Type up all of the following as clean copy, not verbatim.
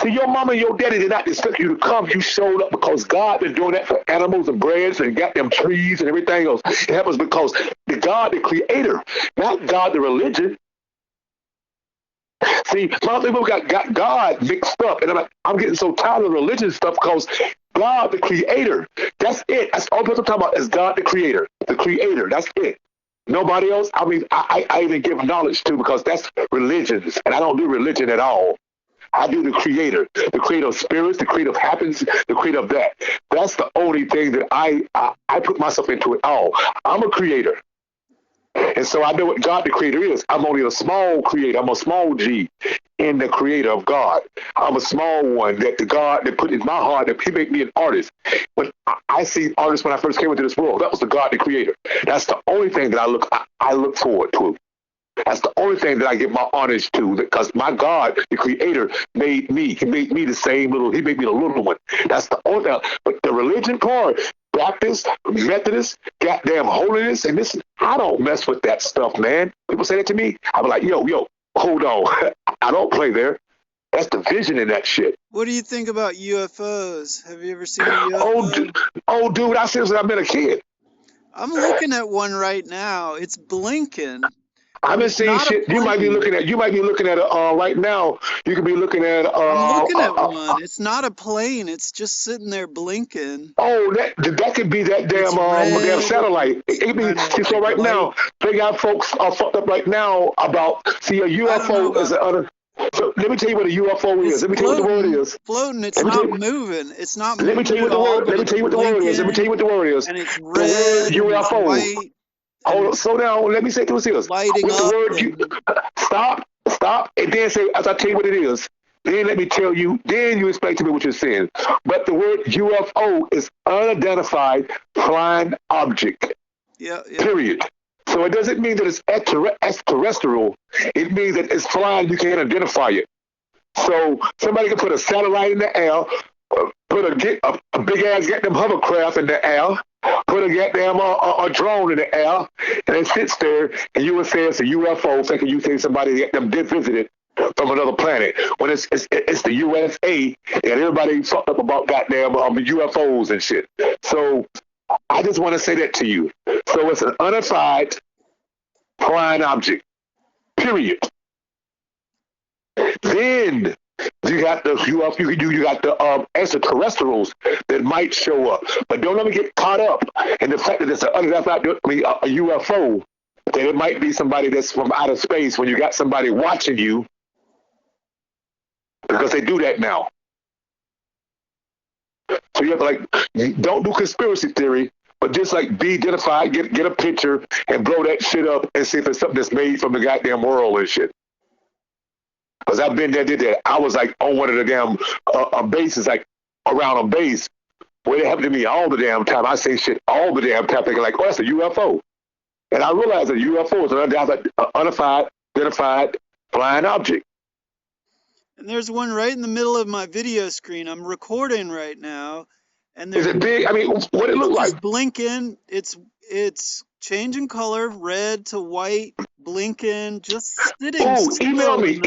See, your mama and your daddy did not expect you to come. You showed up because God been doing that for animals and breads and got them trees and everything else. It happens because the God, the creator, not God, the religion. See, a lot of people got God mixed up. And I'm getting so tired of the religion stuff because God, the creator, that's it. That's all people talking about is God, the creator. The creator, that's it. Nobody else. I mean, I even give knowledge to because that's religions. And I don't do religion at all. I do the creator of spirits, the creator of happiness, the creator of that. That's the only thing that I put myself into it all. I'm a creator. And so I know what God the creator is. I'm only a small creator. I'm a small G in the creator of God. I'm a small one that the God that put in my heart that he made me an artist. But I see artists when I first came into this world. That was the God the creator. That's the only thing that I look forward to. That's the only thing that I give my homage to, because my God, the creator, made me. He made me the same little, he made me the little one. That's the only thing. But the religion part, Baptist, Methodist, goddamn holiness, and this, I don't mess with that stuff, man. People say that to me. I'm like, yo, hold on. I don't play there. That's the vision in that shit. What do you think about UFOs? Have you ever seen a UFO? Oh, dude, I see this when I've been a kid. I'm looking at one right now. It's blinking. I've been seeing shit. You might be looking at right now. You could be looking at. I'm looking at one. It's not a plane. It's just sitting there blinking. Oh, that could be that damn satellite. It could be. See, so right now, they got folks are fucked up right now about. See, a UFO is an. So let me tell you what a UFO is. Let me tell you what the word is. Floating. It's not moving. It's not moving. Let me tell you what the word. Let me tell you what the word is. Let me tell you what the word is. And it's red. UFO. White. Hold on, slow down. Let me say this is. Lighting with the word stop, and then say, as I tell you what it is, then let me tell you, then you explain to me what you're saying. But the word UFO is unidentified flying object. Yeah. Period. So it doesn't mean that it's extraterrestrial. It means that it's flying, you can't identify it. So somebody can put a satellite in the air, put a big ass goddamn hovercraft in the air, put a goddamn a drone in the air, and it sits there, and you would say it's a UFO, thinking you say somebody that did visit it from another planet. When it's the USA, and everybody fucked up about goddamn UFOs and shit. So I just want to say that to you. So it's an unidentified flying object. Period. Then you got the UFO, you got the extraterrestrials that might show up, but don't let me get caught up in the fact that it's an unidentified, a UFO. That it might be somebody that's from outer space when you got somebody watching you, because they do that now. So you have to don't do conspiracy theory, but just be identified, get a picture and blow that shit up and see if it's something that's made from the goddamn world and shit. Because I've been there, did that. I was on one of the damn bases, around a base, where it happened to me all the damn time. I say shit all the damn time, thinking oh, that's a UFO. And I realized that UFO is an unidentified flying object. And there's one right in the middle of my video screen. I'm recording right now. And is it big? I mean, what it look like? It's blinking. It's changing color, red to white, blinking, just sitting. Oh, email me.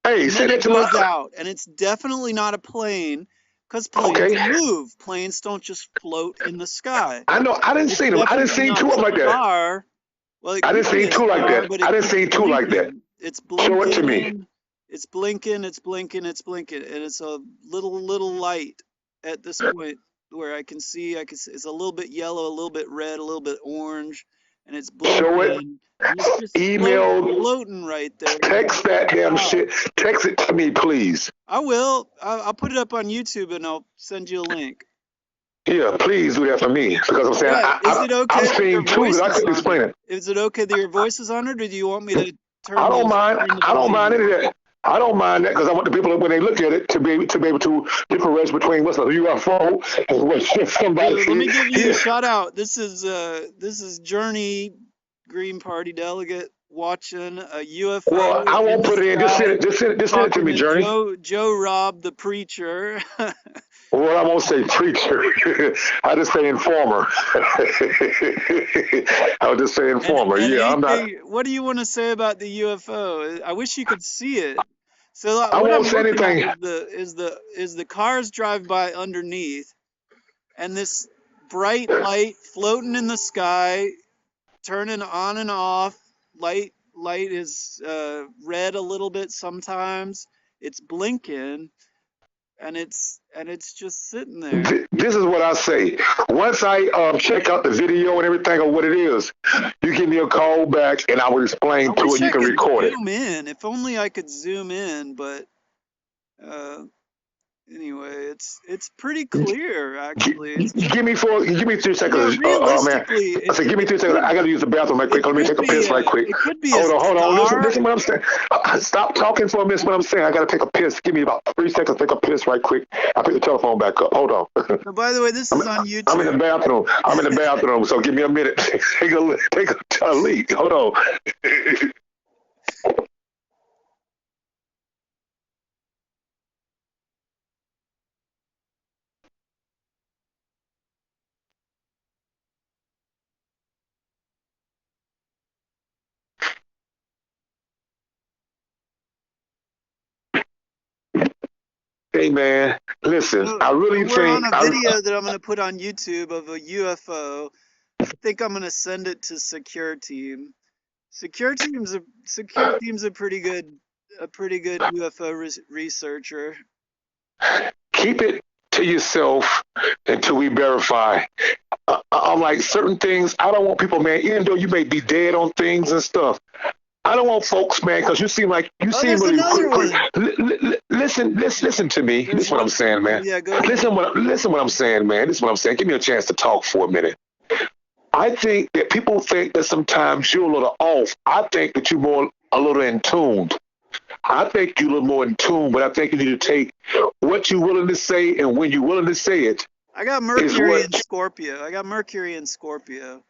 Hey, send it to me. Out, and it's definitely not a plane, because planes move. Planes don't just float in the sky. I know. I didn't see them. I didn't see two of them like that. Well, I didn't see two like that. I didn't see two like that. It's blinking. Show it to me. It's blinking. It's blinking. It's blinking, and it's a little light at this point where I can see. It's a little bit yellow, a little bit red, a little bit orange, and it's blinking. Show it. It's just email, floating right there. Text that damn shit. Text it to me, please. I will. I'll put it up on YouTube and I'll send you a link. Yeah, please do that for me, because I'm saying is it okay? I'm seeing two that I couldn't explain it. Is it okay that your voice is on it, or do you want me to turn? I don't mind. I don't mind any of that. I don't mind that, because I want the people, when they look at it, to be able to differentiate between what's a UFO and what's somebody. Let me give you a shout out. This is Journey, Green Party delegate, watching a UFO. Well, I won't put it in. Just send it to me, Journey. JoRob, the preacher. Well, I won't say preacher. I just say informer. I'll just say informer. I'm not. What do you want to say about the UFO? I wish you could see it. So I what won't I'm say looking at anything. is the cars drive by underneath, and this bright light floating in the sky, turning on and off. Light is red a little bit sometimes. It's blinking, and it's just sitting there. This is what I say. Once I check out the video and everything of what it is, you give me a call back and I will I explain to wish it. You I can could record it. zoom in. If only I could zoom in, but uh, anyway, it's pretty clear actually. It's just, Give me 3 seconds, man. realistically, I said, give me 3 seconds. I got to use the bathroom right quick. Let me take a piss right quick. it could be a Hold on. Listen, star. listen what I'm saying. Stop talking for a minute. What I'm saying. I got to take a piss. Give me about 3 seconds. Take a piss right quick. I pick the telephone back up. Hold on. So by the way, this is on I'm in the YouTube. bathroom. So give me a minute. take a leak. Hold on. Hey man, listen. So, I so really we're on think a video that I'm going to put on YouTube of a UFO. I think I'm going to send it to Secure Team. Secure Team's a pretty good UFO researcher. keep it to yourself until we verify. I'm like certain things. I don't want people, man. Even though you may be dead on things and stuff, I don't want folks, man, because you seem like you Oh, seem there's really another one. listen to me. This There's is what I'm one. saying, man. Yeah, go ahead. Listen what I'm saying, man. This is what I'm saying. Give me a chance to talk for a minute. I think that people think that sometimes you're a little off. I think that you're more a little in tune. I think you're a little more in tune, but I think you need to take what you're willing to say and when you're willing to say it I got is Mercury what. in Scorpio.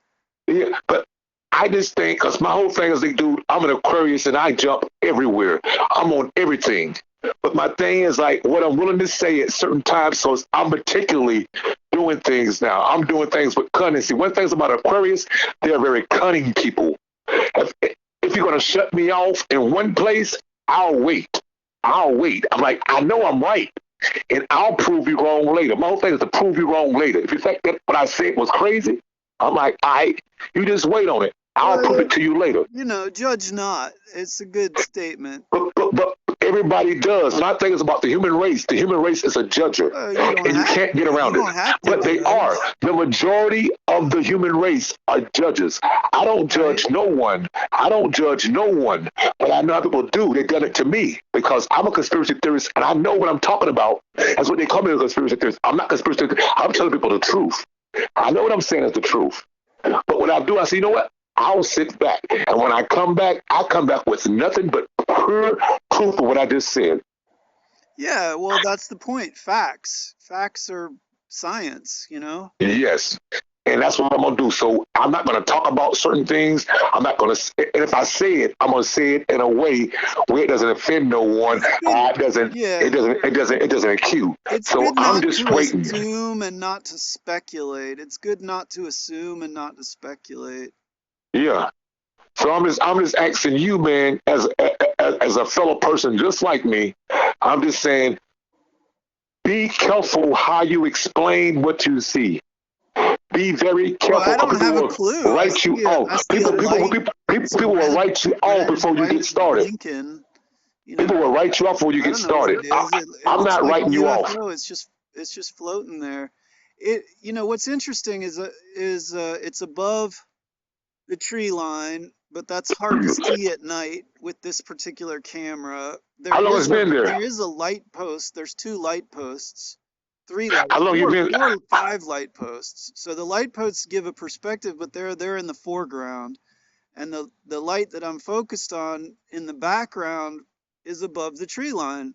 Yeah, but I just think because my whole thing is like, dude, I'm an Aquarius and I jump everywhere. I'm on everything. But my thing is like what I'm willing to say at certain times. So I'm particularly doing things now. I'm doing things with cunning. See, one thing about Aquarius, they're very cunning people. If you're gonna shut me off in one place, I'll wait. I'll wait. I'm like, I know I'm right, and I'll prove you wrong later. My whole thing is to prove you wrong later. If you think that what I said was crazy, I'm like, all right, you just wait on it. I'll prove Well, it to you later. judge not. It's a good statement. But everybody does. And I think it's about the human race. The human race is a judger, and you can't get You around it. don't have to But they judge, are. The majority of the human race are judges. I don't right? judge no one. I don't judge no one. But I know how people do. They've done it to me because I'm a conspiracy theorist, and I know what I'm talking about. That's what they call me a conspiracy theorist. I'm not conspiracy theorist. I'm telling people the truth. I know what I'm saying is the truth. But what I do, I say, you know what? I'll sit back. And when I come back with nothing but pure proof of what I just said. Yeah, well, that's the point. Facts are science, Yes. And that's what I'm going to do. So I'm not going to talk about certain things. I'm not going to, and if I say it, I'm going to say it in a way where it doesn't offend no one. It doesn't accuse. It's So good I'm not just to waiting. assume and not to speculate. It's good not to assume and not to speculate. Yeah. So I'm just asking you, man, as a fellow person just like me, I'm just saying, be careful how you explain what you see. Be very Well, careful I because don't people have a will clue. write you off. People will write you off before you get started. Blinking, People will write you off before you I get don't know what started. it is. It I'm looks not like a writing you off. UFO. It's just floating there. What's interesting is it's above the tree line, but that's hard to see at night with this particular camera. How long has it been there? There is a light post. There's 2 light posts, 3 light, How long you been? 4, 5 light posts. So the light posts give a perspective, but they're in the foreground, and the light that I'm focused on in the background is above the tree line.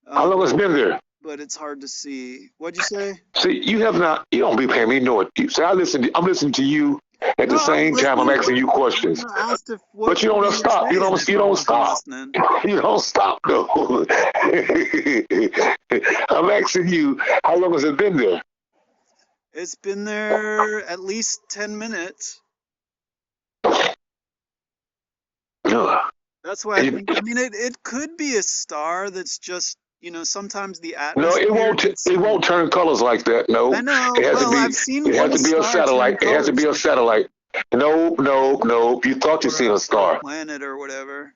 How long has it been there? But it's hard to see. What'd you say? See, you don't be paying me no attention. See, I'm listening to you. At the same time, I'm asking you questions. But you don't stop. You don't stop. You don't stop, though. I'm asking you, how long has it been there? It's been there at least 10 minutes. That's why I think. I mean, it could be a star that's just, sometimes the No, it atmosphere won't. gets It some. won't turn colors like that. I No, know. it has to Well, be. I've seen It has one to be a star turn satellite. It has to be colors a before, satellite. No, no, no. You thought you seen a or a star. planet or whatever.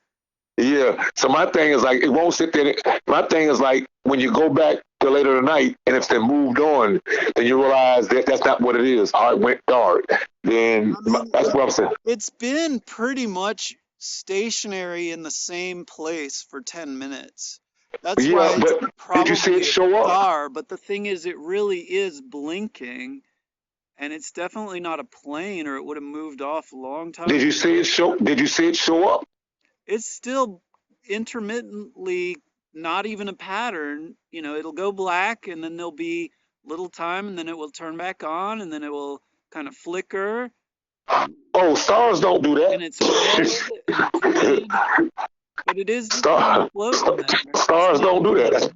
Yeah. So my thing is like it won't sit there. My thing is like when you go back to later tonight and it's been moved on, then you realize that that's not what it is. Oh, it went dark. Then I mean, that's what I'm saying. it's been pretty much stationary in the same place for 10 minutes. That's why Yeah, it's but did you see it probably a show up? star, but the thing is, it really is blinking, and it's definitely not a plane, or it would have moved off a long time Did you ago. see it show? Did you see it show up? It's still intermittently not even a pattern. It'll go black, and then there'll be little time, and then it will turn back on, and then it will kind of flicker, Oh, stars don't do and it's red, and it's that. red. But it is just kind of Star, floating there. It's stars not don't do moving.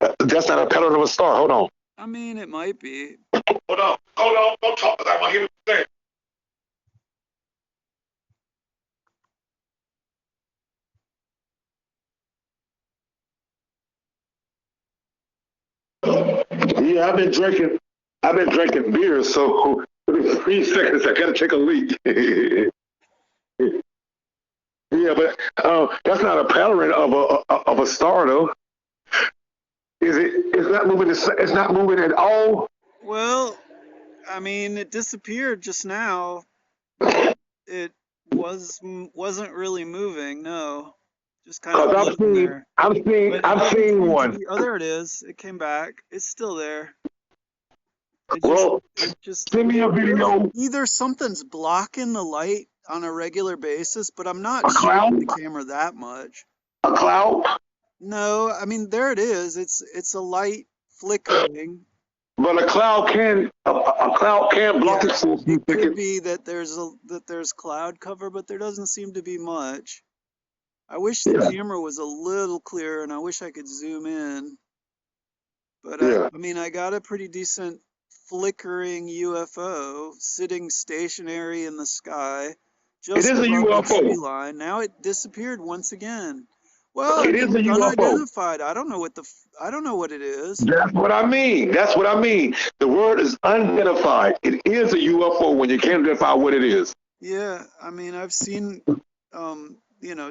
that. That's not a pattern of a star. Hold on. I mean, it might be. Hold on. Hold on. Don't talk about my human thing. Yeah, I've been drinking. I've been drinking beer, so 3 seconds. I gotta take a leak. Yeah, but that's not a pattern of a star, though. Is it? It's not moving. It's not moving at all. Well, I mean, it disappeared just now. It wasn't really moving. No, just kind of Cause floating there. But it I've doesn't seen seem to one. be. Oh, there it is. It came back. It's still there. It just, Well, it just send me a video. either something's blocking the light on a regular basis, but I'm not A shooting cloud. the camera that much. A cloud. No, I mean there it is. It's a light flickering. But a cloud can block Yeah, it for a few it could seconds. be that there's cloud cover, but there doesn't seem to be much. I wish the Yeah, camera was a little clearer, and I wish I could zoom in. But yeah. I mean, I got a pretty decent flickering UFO sitting stationary in the sky, It just is a above the tree UFO. line. Now it disappeared once again. Well, I It mean, is a it's UFO. unidentified. I don't know what it is. That's what I mean. That's what I mean. The word is unidentified. It is a UFO when you can't identify what it is. Yeah, I mean, I've seen,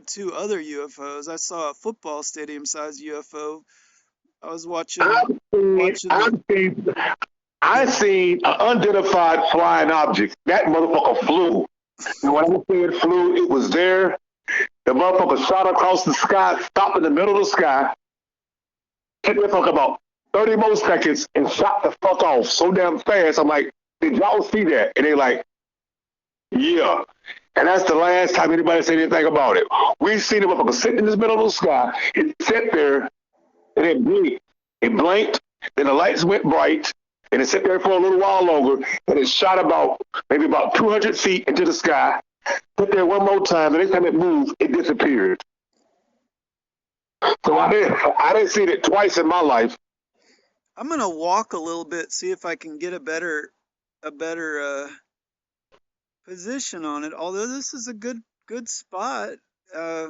two other UFOs. I saw a football stadium sized UFO. I was watching I've seen, watching the I've seen, I the seen an unidentified flying object. That motherfucker flew. And when I say it flew, it was there. The motherfucker shot across the sky, stopped in the middle of the sky, hit the fuck about 30 more seconds, and shot the fuck off so damn fast. I'm like, did y'all see that? And they like, yeah. And that's the last time anybody said anything about it. We seen the motherfucker sitting in the middle of the sky. It sat there and it blinked. It blinked, then the lights went bright, and it sat there for a little while longer, and it shot maybe about 200 feet into the sky. Sit there one more time. The next time it moved, it disappeared. So I didn't see it twice in my life. I'm gonna walk a little bit, see if I can get a better position on it. Although this is a good spot, uh,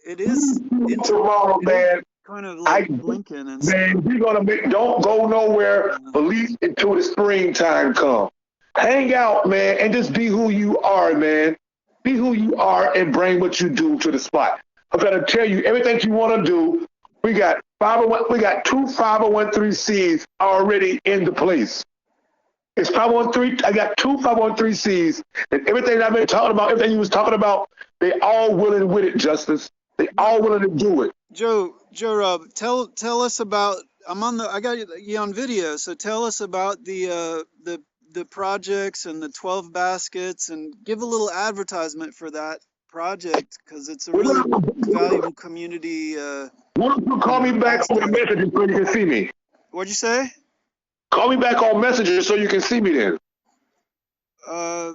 it is Tomorrow, it is man, kind of like blinking and stuff. we're gonna don't go nowhere. Yeah. Believe until the springtime come. Hang out, man, and just be who you are, man. Be who you are and bring what you do to the spot. I'm gonna tell you everything you want to do. We got 501. We got two 501(c)(3)s already in the place. It's 513. I got two 513(c)(3)s, and everything I've been talking about, everything you was talking about, they all willing with it, Justice. They all willing to do it. JoRob, tell us about. I got you on video, so tell us about the projects and the 12 baskets, and give a little advertisement for that project because it's a really valuable community. Why don't you call me back on the messenger so you can see me? What'd you say? Call me back on messenger so you can see me then. Oh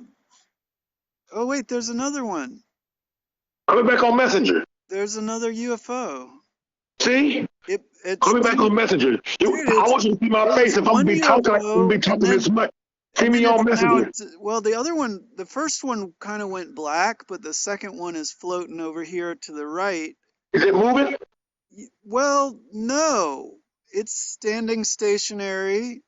wait, there's another one. Call me back on messenger. There's another UFO. See? It's Call me back on messenger. dude, I want you to see my face if I'm gonna be talking UFO, this much. Send And me then your it's now, messenger. well, the other one, the first one kind of went black, but the second one is floating over here to the right. Is it moving? Well, no, it's standing stationary,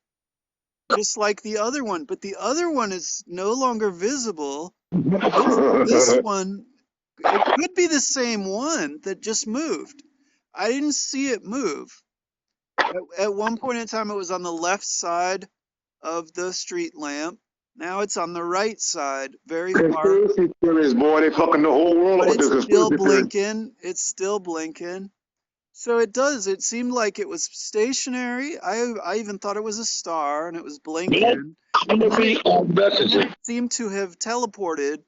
just like the other one, but the other one is no longer visible. This one, it could be the same one that just moved. I didn't see it move. At one point in time, it was on the left side of the street lamp. Now it's on the right side, very far, Conspiracy theories, boy. They fucking the whole world but up with it's this still conspiracy theory. blinking. It's still blinking. So it does. It seemed like it was stationary. I even thought it was a star, and it was Nope. blinking. I'm And gonna then be on messenger. it seemed to have teleported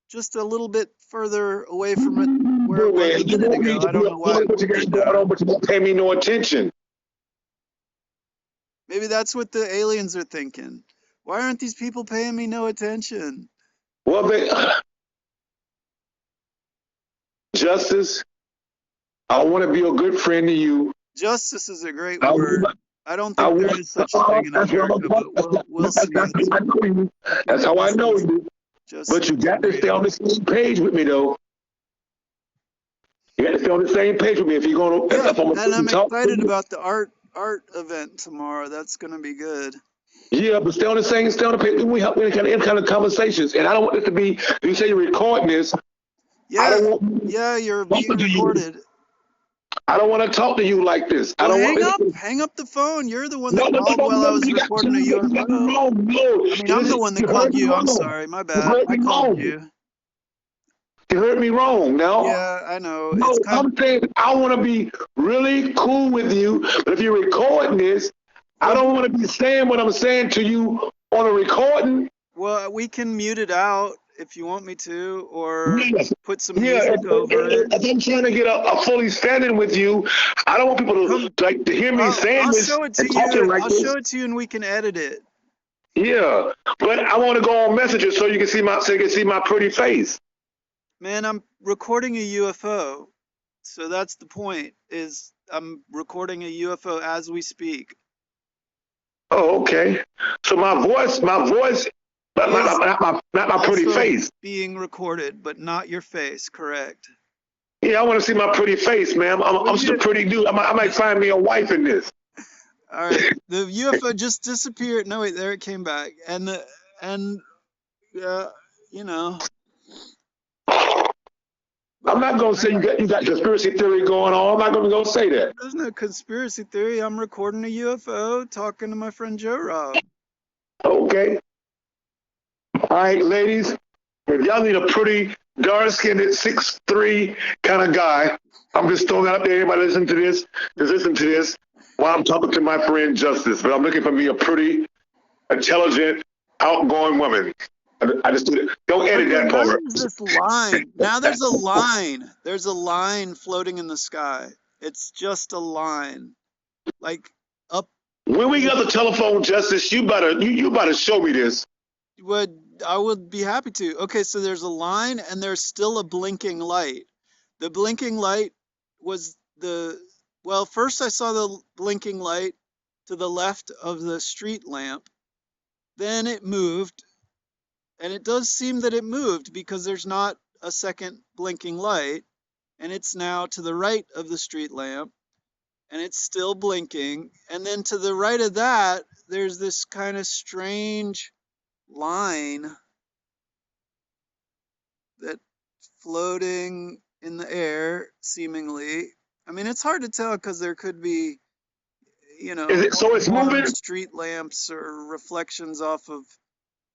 just a little bit further away from it where it was a You minute want me ago. to I don't be know why up it what you got did going that. on, but you don't pay me no attention. Maybe that's what the aliens are thinking. Why aren't these people paying me no attention? Well, Justice, I want to be a good friend to you. Justice is a great I, word. I don't I think there want, is such a thing in that's what America, but we'll see. that's how I know you. That's how I know you. But Justice you is got to stay real. on the same page with me, though. You got to stay on the same page with me if you're going to. Yeah, If I'm and going I'm to talk to excited you. about the art event tomorrow. That's gonna be good. Yeah, but stay on the page. We have any kind of conversations, and I don't want this to be. You say you're recording this. I Yeah, don't want yeah, you're to talk being to you. recorded. I don't want to talk to you like this. I Well, don't want this. hang up the phone. You're the one No, that no, no, called no, while I no. was recording a You got me UFO. wrong. No, I mean, I'm the one that you heard called me you. I'm wrong. sorry, my You bad. heard I me called wrong. you. You heard me wrong. Now, Yeah, I know. It's no, kind of, I'm saying I want to be really cool with you, but if you're recording this, I well, don't want to be saying what I'm saying to you on a recording. well, we can mute it out if you want me to, or Yes. put some Yeah, music over it. if I'm trying to get a fully standing with you, I don't want people Come, to hear me saying I'll this show it to and talking you. like I'll this. show it to you, and we can edit it. Yeah, but I want to go on Messenger so you can see my pretty face. Man, I'm recording a UFO. So that's the point, is I'm recording a UFO as we speak. Oh, okay. So my voice, Is not my pretty also face. being recorded, but not your face, correct? Yeah, I want to see my pretty face, man. I'm just a pretty dude. I might find me a wife in this. All right. The UFO just disappeared. No, wait, there it came back. And you know, I'm but not gonna say you got conspiracy theory going on. I'm not gonna go say that. there's no conspiracy theory. I'm recording a UFO talking to my friend JoRob. Okay. All right, ladies. If y'all need a pretty dark-skinned 6'3" kind of guy, I'm just throwing that up there. Everybody just listen to this while I'm talking to my friend Justice. But I'm looking for me a pretty, intelligent, outgoing woman. I just do it. Don't edit Okay, that now part. there's this line. Now there's a line. There's a line floating in the sky. It's just a line. Like up When we got the telephone, Justice, you better show me this. I would be happy to. Okay, so there's a line and there's still a blinking light. The blinking light was well, first I saw the blinking light to the left of the street lamp. Then it moved, and it does seem that it moved because there's not a second blinking light, and it's now to the right of the street lamp, and it's still blinking. And then to the right of that, there's this kind of strange line that floating in the air, seemingly. I mean, it's hard to tell because there could be, Is it so it's more moving? street lamps or reflections off of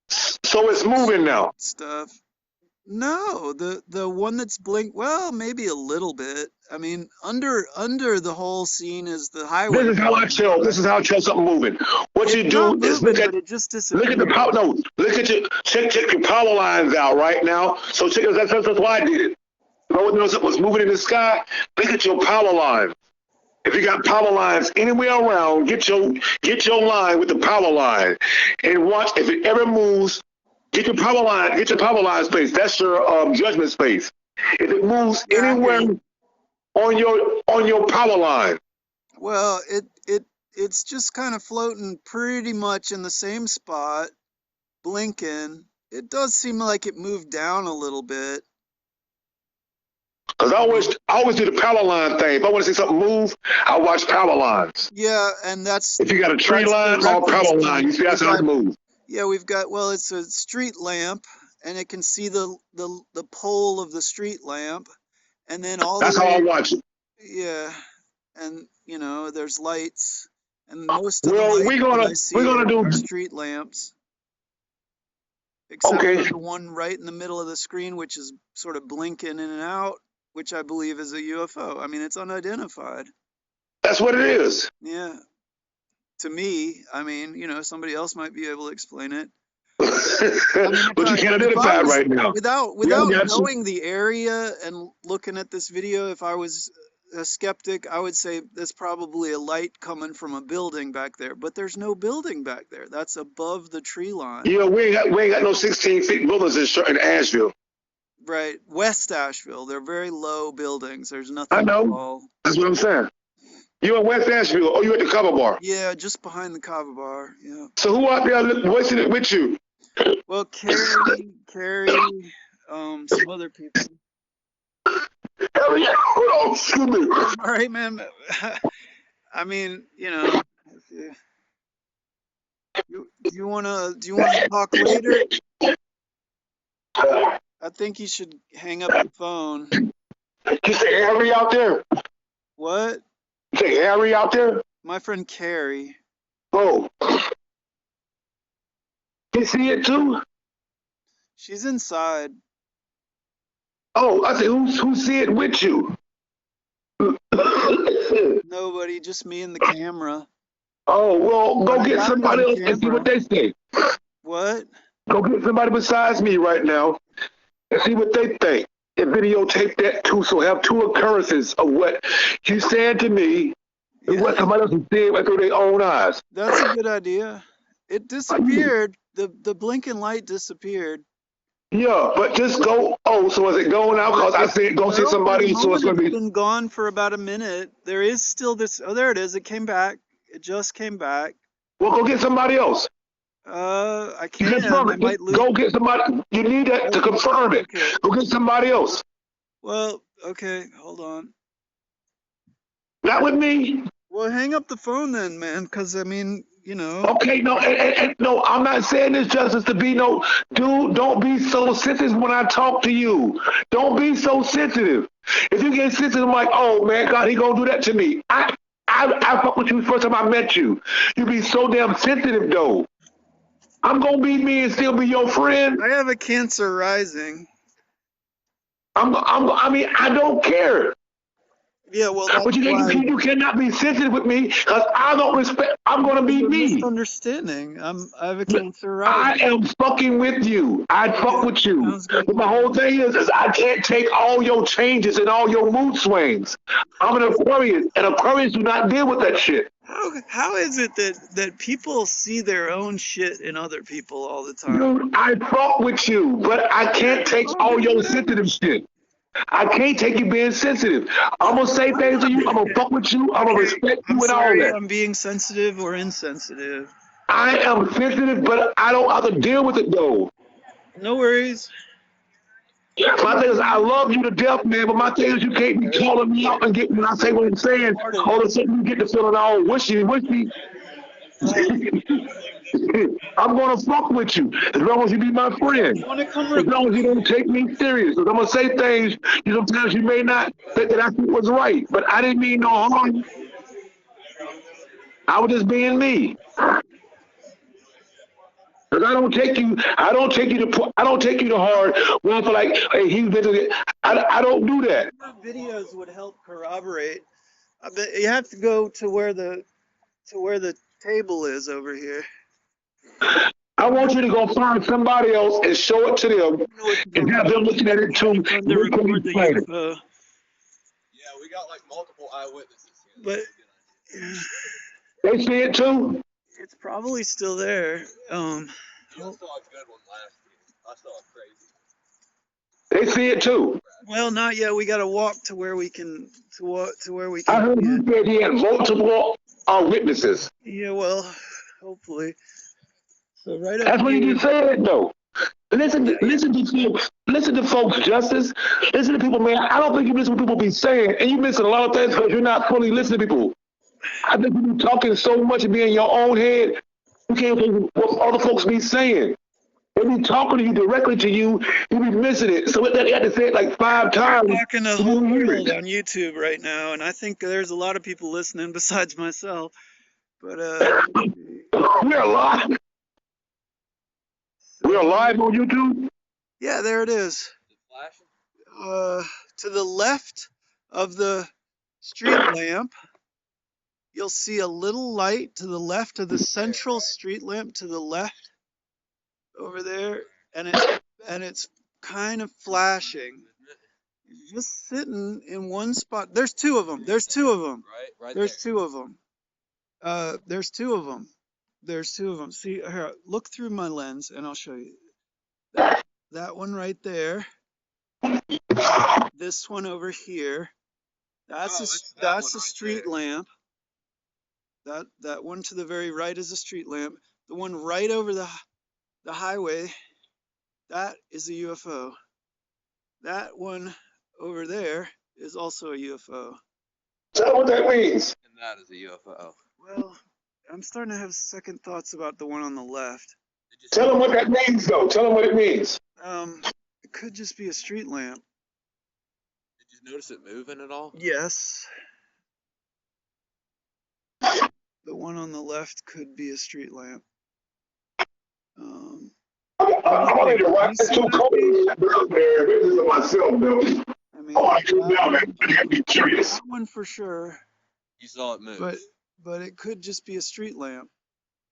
So it's moving now. stuff. No, the one that's blink. Well, maybe a little bit. I mean, under the whole scene is the highway. This is how I tell something moving. What you It's not do is moving, but it just look at the disappeared. power. No, look at check your power lines out right now. So check that's why I did it. You know something was moving in the sky? Look at your power line. If you got power lines anywhere around, get your line with the power line, and watch if it ever moves. Get your power line space. That's your judgment space. If it moves Yeah, I hear anywhere you. on your power line, Well, it's just kind of floating pretty much in the same spot. blinking. It does seem like it moved down a little bit. Because I always do the power line thing. If I want to see something move, I watch power lines. Yeah, and that's if you got a tree line or a power line, you see that's how it moves. Yeah, we've got, well, it's a street lamp, and it can see the pole of the street lamp, and then all that's the way, how I watch it. Yeah, and you know, there's lights, and most of Well, the lights that I see are street lamps. Except for the one right in the middle of the screen, which is sort of blinking in and out, which I believe is a UFO. I mean, it's unidentified. That's what it is. Yeah. To me, I mean, you know, somebody else might be able to explain it. I mean, but you can't identify it right now. Without knowing the area and looking at this video, if I was a skeptic, I would say there's probably a light coming from a building back there, but there's no building back there. That's above the tree line. Yeah, we ain't got no 16-feet buildings in Asheville. Right, West Asheville. They're very low buildings. There's nothing. I know. That's what I'm saying. You in West Asheville? Oh, you at the Cover Bar? Yeah, just behind the Cover Bar. Yeah. So who out there voicing it with you? Well, Carrie, some other people. Harry, hold on, excuse me. All right, man. I mean, you know, do you wanna talk later? I think you should hang up the phone. You say Harry out there? What? You say Harry out there? My friend Carrie. Oh. You see it too? She's inside. Oh, I said, who see it with you? Nobody, just me and the camera. Oh, well, go get somebody else and see what they say. What? Go get somebody besides me right now and see what they think. And videotape that too, so have two occurrences of what you said to me and what somebody else is seeing right through their own eyes. That's a good idea. It disappeared. The blinking light disappeared. Yeah, but just go. Oh, so is it going out? Because I said go see somebody. So it's going to be. It's been gone for about a minute. There is still this. Oh, there it is. It came back. It just came back. Well, go get somebody else. I can't. Go get somebody. You need that to confirm it. Okay. Go get somebody else. Well, okay. Hold on. Not with me. Well, hang up the phone then, man. Because I mean, you know. Okay, no, and no, I'm not saying this, Justice, to be no, dude, don't be so sensitive when I talk to you. Don't be so sensitive. If you get sensitive, I'm like, oh, man, God, he gonna do that to me. I fuck with you the first time I met you. You be so damn sensitive, though. I'm gonna be me and still be your friend. I have a Cancer rising. I mean, I don't care. Yeah, well, but you cannot be sensitive with me because I don't respect. I'm going to be me. Misunderstanding. I have a Cancer rising. I am fucking with you. I fuck with you. But my whole thing is I can't take all your changes and all your mood swings. I'm an Aquarius, and Aquarius do not deal with that shit. How is it that people see their own shit in other people all the time? Dude, I fuck with you, but I can't take all your sensitive shit. I can't take you being sensitive. I'm going to say things to you. I'm going to fuck with you. I'm going to respect you and all that. I'm being sensitive or insensitive. I am sensitive, but I don't have to deal with it, though. No worries. My thing is, I love you to death, man, but my thing is you can't be calling me out and get when I say what I'm saying, all of a sudden you get the feeling all wishy. I'm going to fuck with you as long as you be my friend. As long as you don't take me serious. Because I'm going to say things sometimes you may not think that I think was right. But I didn't mean no harm. I was just being me. Because I don't take you to heart when I feel like, hey, he's been to I don't do that. Videos would help corroborate. You have to go to where the table is over here. I want you to go find somebody else and show it to them and have them looking at it too. Yeah, we got like multiple eyewitnesses. But they see it too? It's probably still there. I saw a good one last year. I saw a crazy. They see it too. Well, not yet. We got to walk to where we can. I heard you said he had multiple witnesses. Yeah, well, hopefully. So right up That's what here. you just said, though. Listen to folks, Justice. Listen to people, man. I don't think you listen to what people be saying, and you missing a lot of things because you're not fully listening to people. I think you be talking so much and be in your own head, you can't think what other folks be saying. They be talking to you directly to you, you be missing it. So they had to say it like 5 times. Talking to the whole world on YouTube right now, and I think there's a lot of people listening besides myself. But We're live. We're live on YouTube. Yeah, there it is. To the left of the street lamp, you'll see a little light to the left of the central street lamp to the left over there, and it's kind of flashing. Just sitting in one spot. There's two of them. There's two of them. Right. There's two of them. There's two of them. There's two of them. See, here, look through my lens, and I'll show you. That one right there. This one over here. That's a street lamp. That one to the very right is a street lamp. The one right over the highway, that is a UFO. That one over there is also a UFO. Tell them what that means. And that is a UFO. Well, I'm starting to have second thoughts about the one on the left. Tell them what that means, though. Tell them what it means. It could just be a street lamp. Did you notice it moving at all? Yes. The one on the left could be a street lamp. I wanted to watch the two codes there. This is myself, though. I mean, I come down, man. I gotta be curious. that one for sure. You saw it move. But it could just be a street lamp.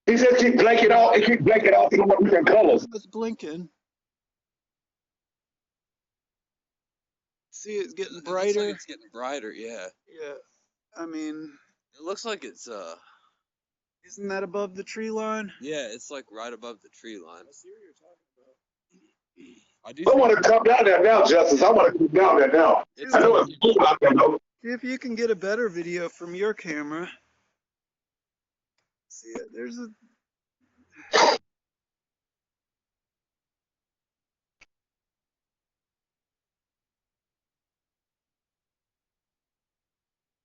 He said keep blanket off. It keep blanket off in different colors. It's blinking. See, it's getting It looks brighter. like it's getting brighter, yeah. Yeah. I mean, It looks like it's isn't that above the tree line? yeah, it's like right above the tree line. I see what you're talking about. I do. I want to come down there now, Justice. I want to come down there now. I know it's cool out there, though. See if you can get a better video from your camera. See it? There's a.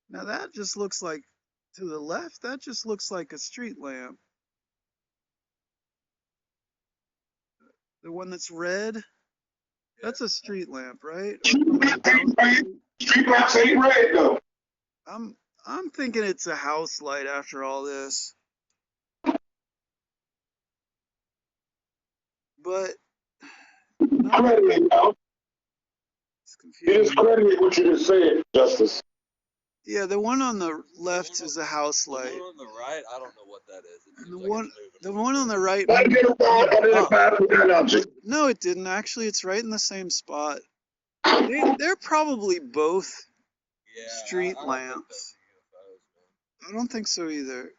Now that just looks like, to the left, that just looks like a street lamp. The one that's red, that's a street lamp, right? Street lamps ain't red, though. I'm thinking it's a house light after all this. But Credited, now. it's You confusing. just credited what you just said, Justice. Yeah, the one on the left is a house The light. one on the right, I don't know what that is. It And seems the like one, it's the moving. one on the right. Identified with that object. No, it didn't. Actually, it's right in the same spot. They're probably both Yeah, street I don't think lamps. those are UFOs, man. I don't think so either.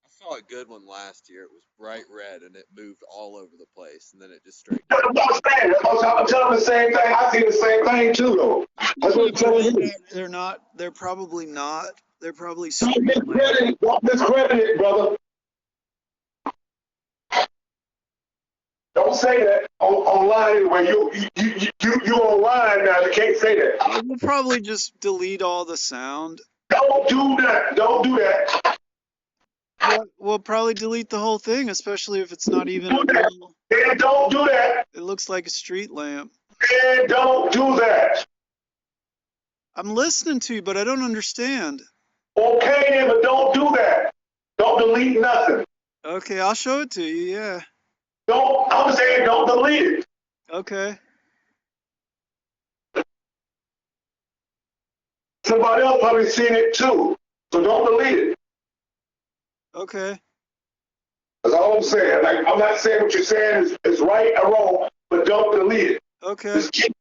I saw a good one last year. It was bright red and it moved all over the place, and then it just straight. I'm telling the same thing. I see the same thing, too, though. That's what I'm telling you. They're not. They're probably not. They're probably Don't street lamps. discredit it, brother. Don't say that online anyway. You online now. You can't say that. We'll probably just delete all the sound. Don't do that. Don't do that. We'll probably delete the whole thing, especially if it's not even. Do that. Man, don't do that. It looks like a street lamp. Man, don't do that. I'm listening to you, but I don't understand. Okay, then, but don't do that. Don't delete nothing. Okay, I'll show it to you. Yeah. I'm saying don't delete it. Okay. Somebody else probably seen it too. So don't delete it. Okay. That's all I'm saying. Like, I'm not saying what you're saying is right or wrong, but don't delete it. Okay. Just keep.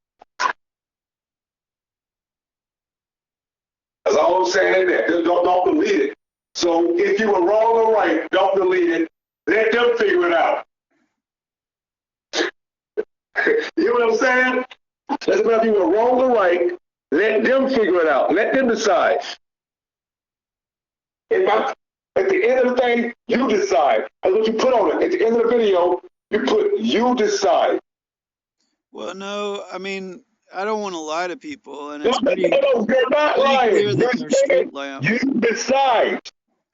That's all I'm saying. Don't delete it. So if you were wrong or right, don't delete it. Let them figure it out. You know what I'm saying? Doesn't matter if you were wrong or right. Let them figure it out. Let them decide. At the end of the thing, you decide. That's what you put on it. At the end of the video, you put "you decide." Well, no, I mean, I don't want to lie to people, and No, it's pretty you're not lying. clear that You're they're saying street lamp. you decide.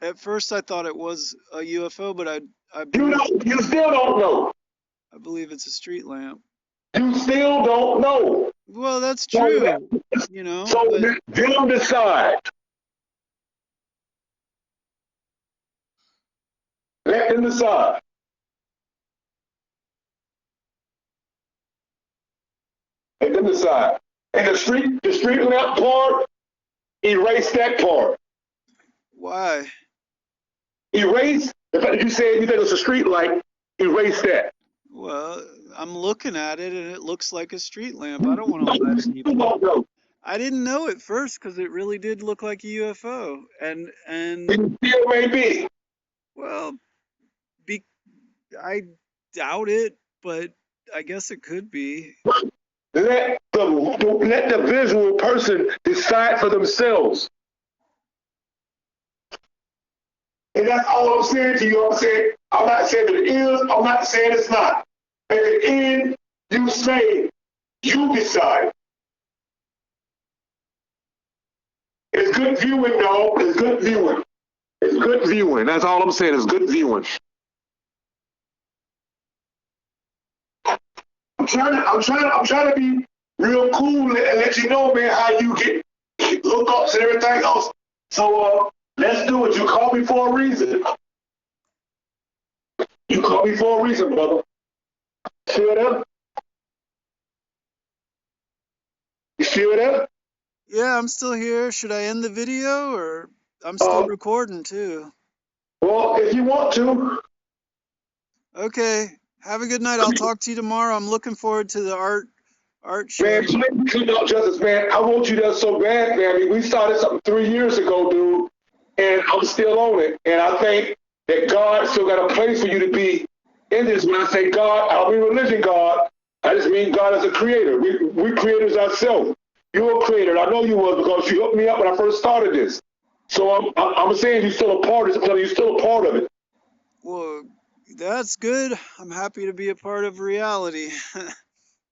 At first, I thought it was a UFO, but I You believe don't. You still don't know. it's a street lamp. You still don't know. Well, that's So true, let, you know, so but let them decide. Let them decide. Let them decide. And the street lamp part, erase that part. why? Erase the fact that you said you think it's a street light. Erase that. Well, I'm looking at it, and it looks like a street lamp. I don't want to lie You to still people. don't know. I didn't know at first because it really did look like a UFO, and It still may be. well, be I doubt it, but I guess it could be. Let the visual person decide for themselves. And that's all I'm saying to you. I'm saying, I'm not saying that it is, I'm not saying it's not. At the end, you say, you decide. It's good viewing, dog. It's good viewing. It's good viewing. That's all I'm saying. It's good viewing. I'm trying to be real cool and let you know, man, how you get hookups and everything else. So let's do it. You called me for a reason. You called me for a reason, brother. Still there? You still there? Yeah, I'm still here. Should I end the video or I'm still recording too? Well, if you want to. Okay. Have a good night. I'll talk to you tomorrow. I'm looking forward to the art show. Man, please out justice, man. I want you there so bad, man. I mean, we started something 3 years ago, dude, and I'm still on it. And I think that God still got a place for you to be in this. When I say God, I don't mean religion, God. I just mean God as a creator. We creators ourselves. You're a creator. I know you was because you hooked me up when I first started this. So I'm saying you're still a part of it. You're still a part of it. Well, that's good. I'm happy to be a part of reality.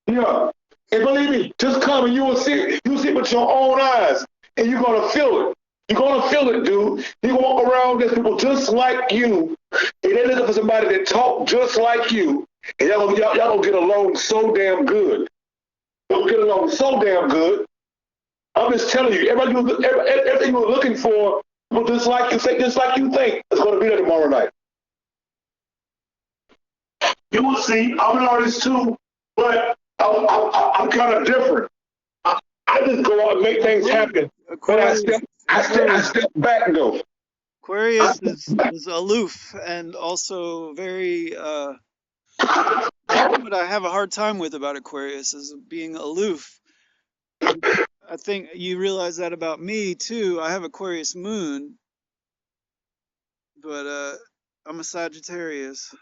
Yeah. And believe me, just come and you will see. You'll see it with your own eyes, and you're gonna feel it. You're gonna feel it, dude. You gonna walk around with people just like you, and they're looking for somebody that talk just like you, and y'all gonna get along so damn good. Y'all get along so damn good. I'm just telling you, everything you were looking for, people just like you think, just like you think, it's gonna be there tomorrow night. You will see. I'm an artist too, but I'm kind of different. I just go out and make things happen. But I step back though. Aquarius is aloof and also very that's what I have a hard time with about Aquarius is being aloof. I think you realize that about me too. I have Aquarius moon, but I'm a Sagittarius.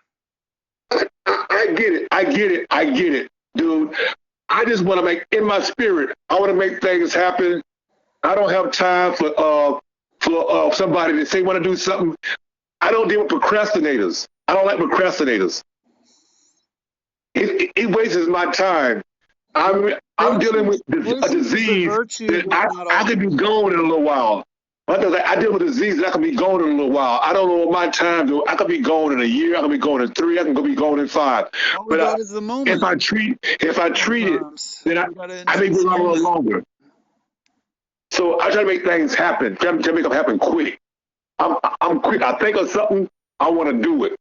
I get it. I get it. I get it, dude. I just want to make in my spirit. I want to make things happen. I don't have time for somebody to say want to do something. I don't deal with procrastinators. I don't like procrastinators. It wastes my time. I'm dealing with a disease that I could be gone in a little while. I deal with a disease that I can be gone in a little while. I don't know what my time do. I could be gone in a year. I can be gone in 3. I can be gone in 5. All we got is the moment. If I treat it, then I may go on a little longer. So I try to make things happen. Try to make them happen quick. I'm quick. I think of something, I want to do it. As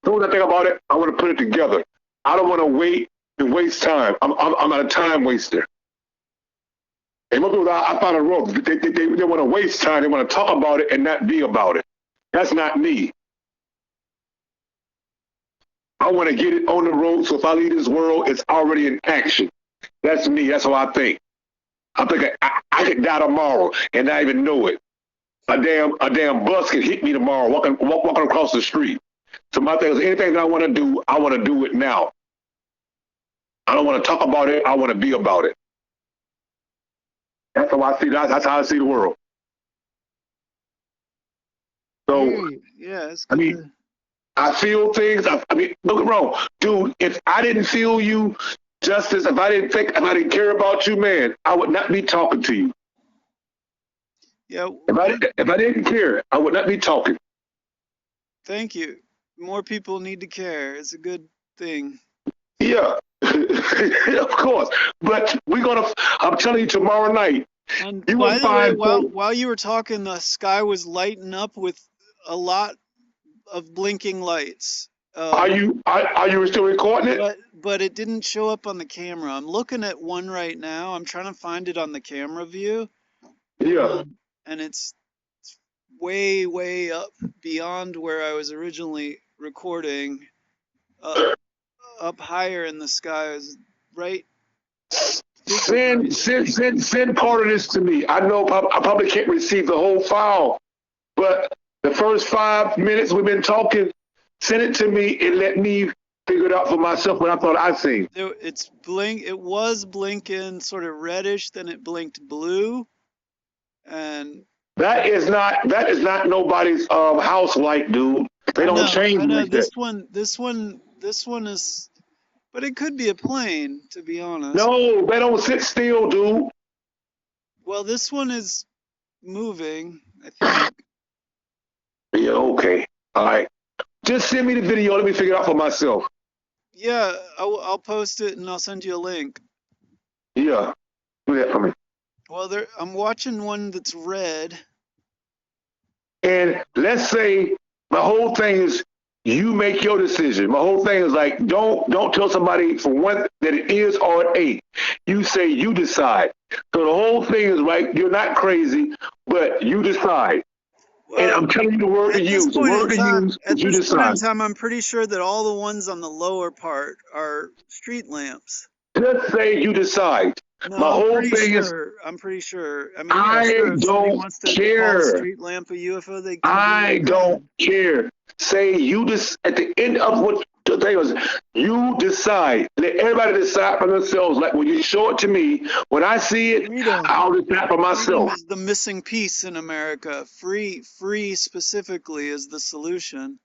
soon as I think about it, I want to put it together. I don't want to wait and waste time. I'm not a time waster. And most people, I find a role. They want to waste time. They want to talk about it and not be about it. That's not me. I want to get it on the road. So if I leave this world, it's already in action. That's me. That's how I think. I think I could die tomorrow and not even know it. A damn bus can hit me tomorrow walking across the street. So my thing is, anything that I want to do it now. I don't want to talk about it. I want to be about it. That's how I see that. That's how I see the world. So, Period. Yeah, it's I good mean, to. I feel things. I mean, don't get me wrong, dude. If I didn't feel you, Justice, if I didn't care about you, man, I would not be talking to you. Yeah, If I didn't care, I would not be talking. thank you. More people need to care. It's a good thing. Yeah, of course. But we're gonna. I'm telling you, tomorrow night And you by will the way, find folks. while you were talking, the sky was lighting up with a lot of blinking lights. Are you still recording it? But it didn't show up on the camera. I'm looking at one right now. I'm trying to find it on the camera view, Yeah. and it's way up beyond where I was originally recording. Up higher in the sky is right. Send part of this to me. I know I probably can't receive the whole file, but the first 5 minutes we've been talking, send it to me and let me figure it out for myself what I thought I seen. It was blinking sort of reddish, then it blinked blue, and That is not nobody's house light, dude. They don't change I know like that. this one is, but it could be a plane, to be honest. No, they don't sit still, dude. Well, this one is moving, I think. Yeah, okay. All right. Just send me the video. Let me figure it out for myself. Yeah, I'll post it and I'll send you a link. Yeah. Do that for me. Well, I'm watching one that's red. And let's say my whole thing is you make your decision. My whole thing is like don't tell somebody for one that it is or it ain't. You say you decide. So the whole thing is right. You're not crazy, but you decide. Well, and I'm telling you the word to use. The word to use is you this point in decide. time, I'm pretty sure that all the ones on the lower part are street lamps. Just say you decide. No, My whole thing is I'm pretty sure. I mean, yeah, I sure. If somebody don't wants to call a care. street lamp a UFO, they can do I what they don't can. care. Say you just at the end of what the thing was, you decide. Let everybody decide for themselves. Like when you show it to me, when I see it, Freedom. I'll decide for Freedom myself. is the missing piece in America. Free specifically is the solution.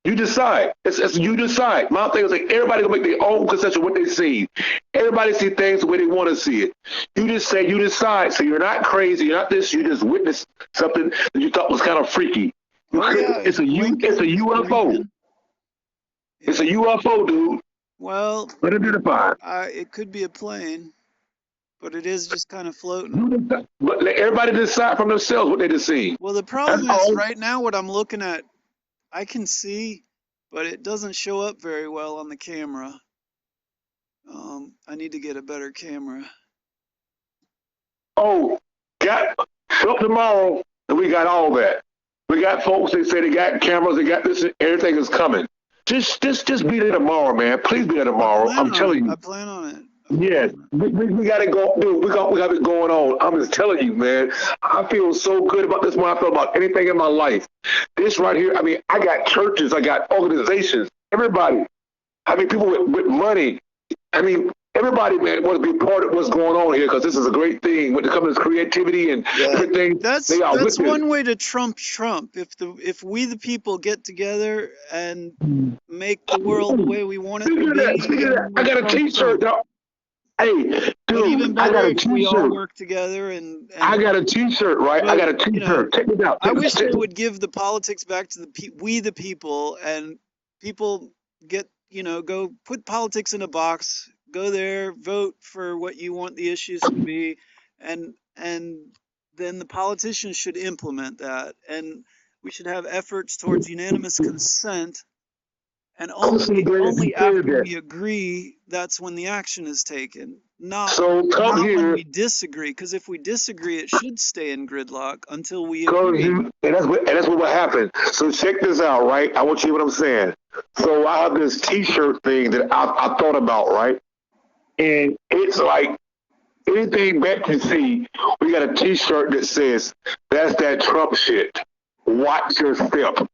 You decide. It's you decide. My thing is like everybody gonna make their own conception of what they see. Everybody see things the way they want to see it. You just say you decide. So you're not crazy. You're not this. You just witnessed something that you thought was kind of freaky. It's a UFO. It's a UFO, dude. Well, Unidentified. it could be a plane, but it is just kind of floating. But let everybody decide for themselves what they just see. Well, the problem is right now what I'm looking at, I can see, but it doesn't show up very well on the camera. I need to get a better camera. Oh, show up tomorrow, and we got all that. We got folks that say they got cameras, they got this, everything is coming. Just be there tomorrow, man. Please be there tomorrow. I'm telling you. I plan on it. Yes, we got to go, dude. We got it going on. I'm just telling you, man. I feel so good about this more than I feel about anything in my life. This right here. I mean, I got churches, I got organizations, everybody. I mean, people with money. I mean, everybody, man, want to be part of what's going on here because this is a great thing when it comes to creativity and everything. That's one way to trump Trump. If we the people get together and make the world the way we want it to be. Speaking of that, I got a T-shirt. Hey, dude, even better I got a if we all T-shirt. work together and I got a T-shirt, right? I got a T-shirt. Check it out. I wish they would give the politics back to we the people, and people get, go put politics in a box, go there, vote for what you want the issues to be, and then the politicians should implement that, and we should have efforts towards unanimous consent. And only after we agree, that's when the action is taken. Not when we disagree. Because if we disagree, it should stay in gridlock until we agree. And that's what will happen. So check this out, right? I want you to hear what I'm saying. So I have this T-shirt thing that I thought about, right? And it's like anything back you see, we got a T-shirt that says, "That's that Trump shit. Watch your step."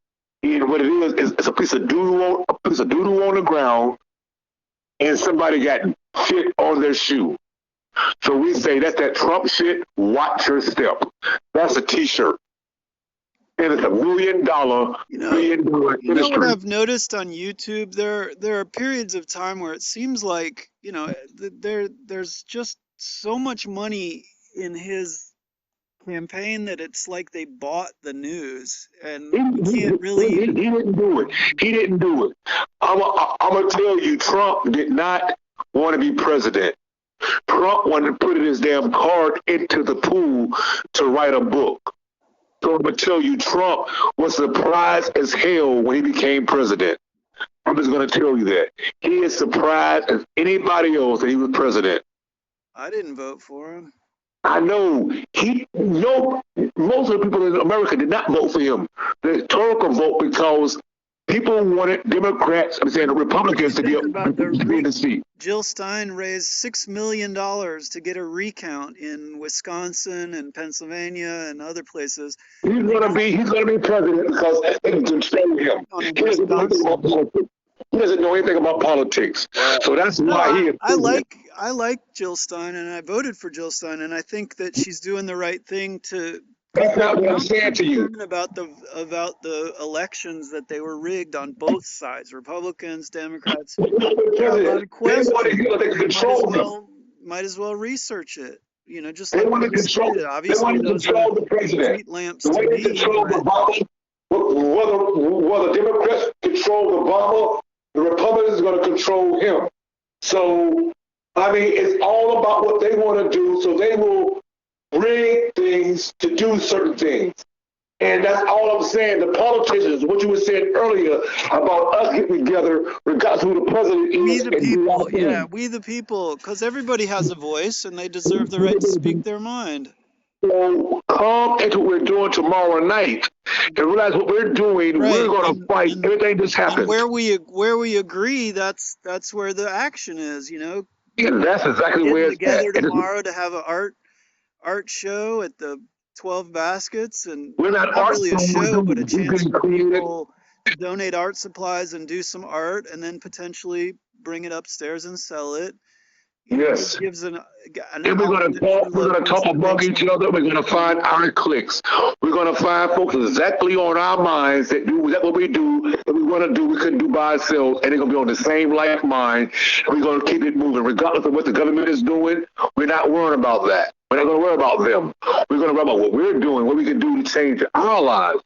And what it is it's a piece of doodle on the ground, and somebody got shit on their shoe. So we say that's that Trump shit. Watch your step. That's a T-shirt. and it's $1 million, You know, billion dollar you know what industry. I've noticed on YouTube? There are periods of time where it seems like, there's just so much money in his campaign that it's like they bought the news, and He, you he, can't he, really. he didn't do it. He didn't do it. I'm gonna tell you, Trump did not want to be president. Trump wanted to put his damn card into the pool to write a book. So I'm gonna tell you, Trump was surprised as hell when he became president. I'm just gonna tell you that he is surprised as anybody else that he was president. I didn't vote for him. I know most of the people in America did not vote for him. The historical vote because people wanted Democrats, I'm saying the Republicans to be Think about in the seat. Jill Stein raised $6 million to get a recount in Wisconsin and Pennsylvania and other places. He's gonna be president because they can control him. He doesn't know anything about politics. He doesn't know anything about politics. So that's why he is president. I like Jill Stein, and I voted for Jill Stein, and I think that she's doing the right thing to. That's not what I'm saying to you. About the elections, that they were rigged on both sides, Republicans, Democrats. There are a lot of questions. They control him. Might as well research it. Just They like want to control. obviously, they want to control the president. street lamps The to way they me, control but Obama, whether Democrats control Obama, the Republicans are going to control him. So, I mean, it's all about what they want to do. So they will rig things to do certain things. And that's all I'm saying. The politicians, what you were saying earlier about us getting together, regardless of who the president is. we the people, we the people, because everybody has a voice and they deserve the right to speak their mind. So come into what we're doing tomorrow night and realize what we're doing. Right. We're going to fight everything that's happened. And where we agree, that's where the action is. Yeah, that's exactly where it's together at. tomorrow to have an art show at the 12 Baskets, and We're not really a show, but a chance for created. people to donate art supplies and do some art, and then potentially bring it upstairs and sell it. Yes. It gives an And we're going to talk among each other. We're going to find our cliques. We're going to find folks exactly on our minds that do what we do, that we want to do, we couldn't do by ourselves, and they're going to be on the same like mind. And we're going to keep it moving. Regardless of what the government is doing, we're not worrying about that. We're not going to worry about them. We're going to worry about what we're doing, what we can do to change our lives.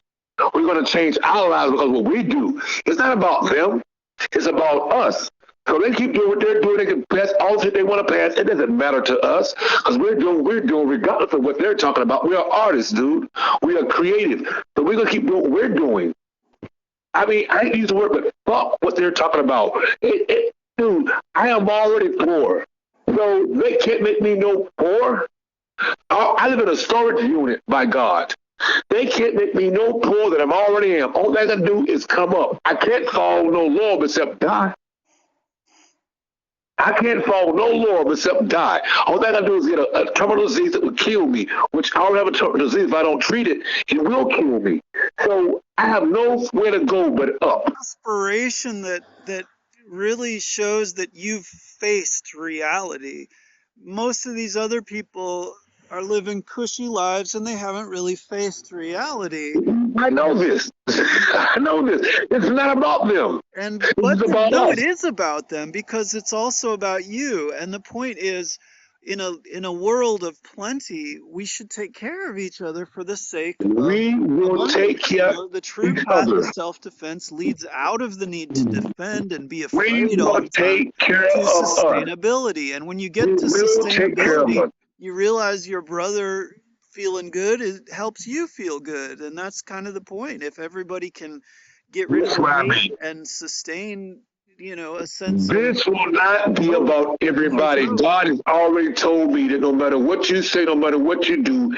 We're going to change our lives because of what we do. It's not about them. It's about us. So they keep doing what they're doing. They can pass all the shit they want to pass. It doesn't matter to us because we're doing regardless of what they're talking about. We are artists, dude. We are creative. So we're going to keep doing what we're doing. I mean, I hate to use the word, but fuck what they're talking about. Dude, I am already poor. So they can't make me no poor. I live in a storage unit, by God. They can't make me no poor than I already am. All they can do is come up. I can't follow no law except die. I can't follow no law except die. All I gotta do is get a terminal disease that would kill me, which I already have a terminal disease. If I don't treat it, it will kill me. So I have nowhere to go but up. Inspiration that really shows that you've faced reality. Most of these other people are living cushy lives and they haven't really faced reality. I know this. I know this. It's not about them. It is about them because it's also about you. And the point is, in a world of plenty, we should take care of each other for the sake of we will take care of the true path of self-defense leads out of the need to defend and be afraid all the time to sustainability. And when you get to sustainability, you realize your brother feeling good, it helps you feel good. And that's kind of the point. If everybody can get rid of hate and sustain, a sense this will not be about everybody. God has already told me that no matter what you say, no matter what you do,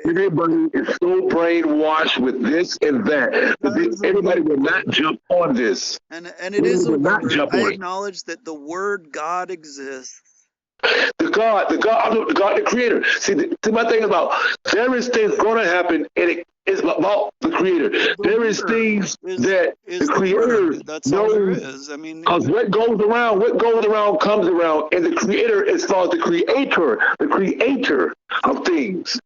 everybody is so brainwashed with this and that. Everybody will not jump on this. And it is a word. I acknowledge that the word God exists. The God, the Creator. See, my thing about there is things going to happen, and it is about the Creator. There is things that the Creator knows. I mean, because what goes around comes around, and the Creator, as far as the Creator of things,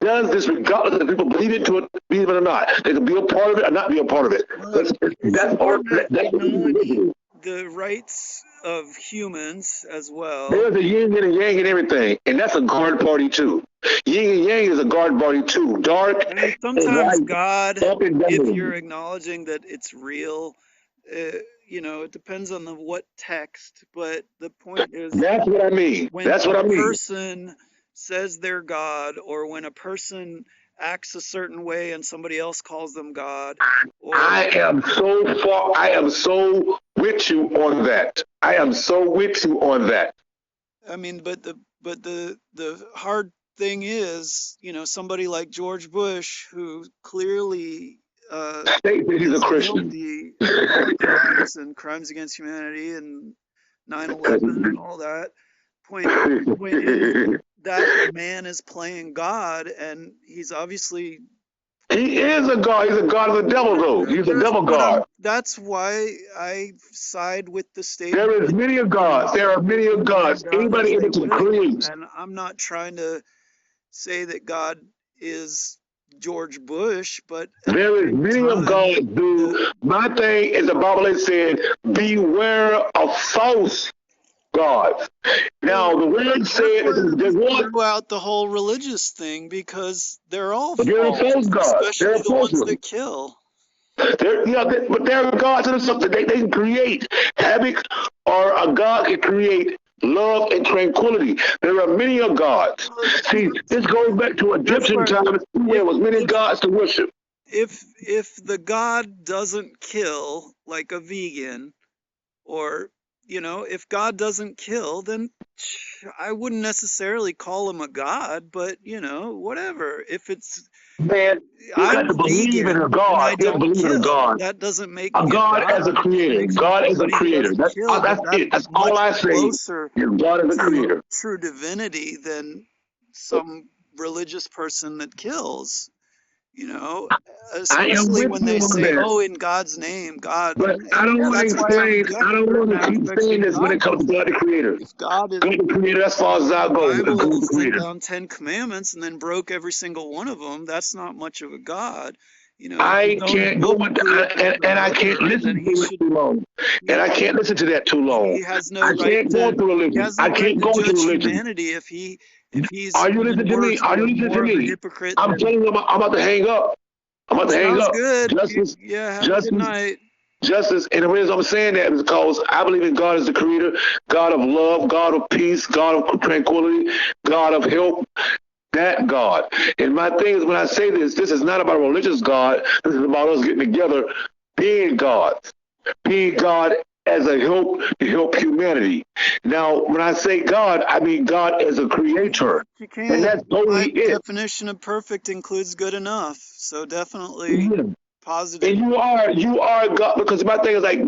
does this regardless if people believe it or not. They can be a part of it or not be a part of it. It's That's all. important to That's what acknowledge the rights of humans as well. There's a yin and a yang and everything, and that's a guard party too. Yin and yang is a guard party too. Dark I mean, and sometimes light, God, up and if down. you're acknowledging that it's real, you know, it depends on what text, but the point is That's what I mean. when That's what a I mean. person says they're God, or when a person acts a certain way and somebody else calls them God, or I am so with you on that. I am so with you on that. I mean, but the hard thing is, you know, somebody like George Bush, who clearly State that he's a is Christian. guilty of war crimes and crimes against humanity and 9/11 and all that. Point is, that man is playing God, and he's obviously. He is a god. He's a god of the devil, though. He's a devil god. That's why I side with the state. There is many of gods. There are many of gods. Anybody able to create. And I'm not trying to say that God is George Bush, but there is many of gods, dude. My thing is the Bible is saying, beware of false gods. Now, the word said there's one throughout the whole religious thing, because they're all false gods, especially the ones that kill. But there are gods and something they can create havoc, or a god can create love and tranquility. There are many of gods. See, this goes back to Egyptian times where there was many gods to worship. If the God doesn't kill, like a vegan, or you know, if God doesn't kill, then I wouldn't necessarily call him a god, but you know, whatever. If it's man, you got to believe in a God. You don't believe in a God. That doesn't make a God as a creator. God as a creator. That's it. That's all I say. Is God as a creator. True divinity than some religious person that kills. You know, especially when they say, "Oh, in God's name, God." But I don't want to explain. I don't want to keep saying this when it comes to God the Creator. If God is God the Creator, as far as I go, the Bible the Creator. down 10 commandments and then broke every single one of them. That's not much of a God. You know, I can't go into and I can't listen to it too long. And I can't listen to that too long. He has no I right can't go to religion. I can't go to religion. Humanity if he's. Are you listening to me? Are you listening to me? I'm telling you, I'm about to hang up. I'm about to hang up. Good. Justice. Yeah. Have a good night. Justice, and the reason I'm saying that is because I believe in God as the creator, God of love, God of peace, God of tranquility, God of help. That God. And my thing is, when I say this is not about a religious God. This is about us getting together, being God. Being God as a help to help humanity. Now, when I say God, I mean God as a creator. And that's totally it. My definition of perfect includes good enough. So definitely positive. And you are God, because my thing is like,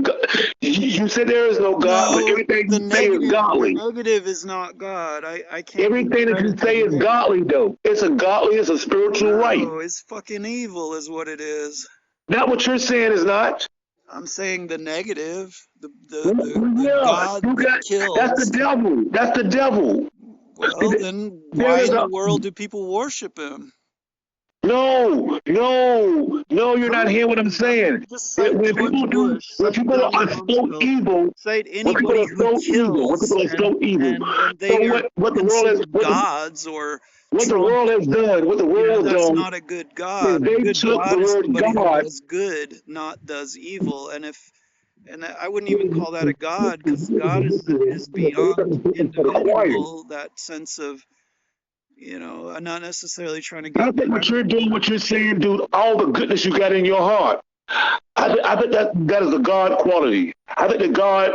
you said there is no God, but everything you say is godly. The negative is not God. I can't. Everything that you say is godly, though. It's a spiritual right. No, it's fucking evil is what it is. Not what you're saying is not. I'm saying the negative. The God that kills. That's the devil. That's the devil. Well, then why in the world do people worship him? No, you're not hearing what I'm saying. When people are so evil, cite anybody who kills, when people are so evil, so what the world has gods or what the world has done, that's not a good God. They good took God the word who God. does good, not does evil, and I wouldn't even call that a God, because God is beyond individual. That sense of, you know, I'm not necessarily trying to get. I think what you're doing, what you're saying, dude, all the goodness you got in your heart. I think that is a God quality. I think that God,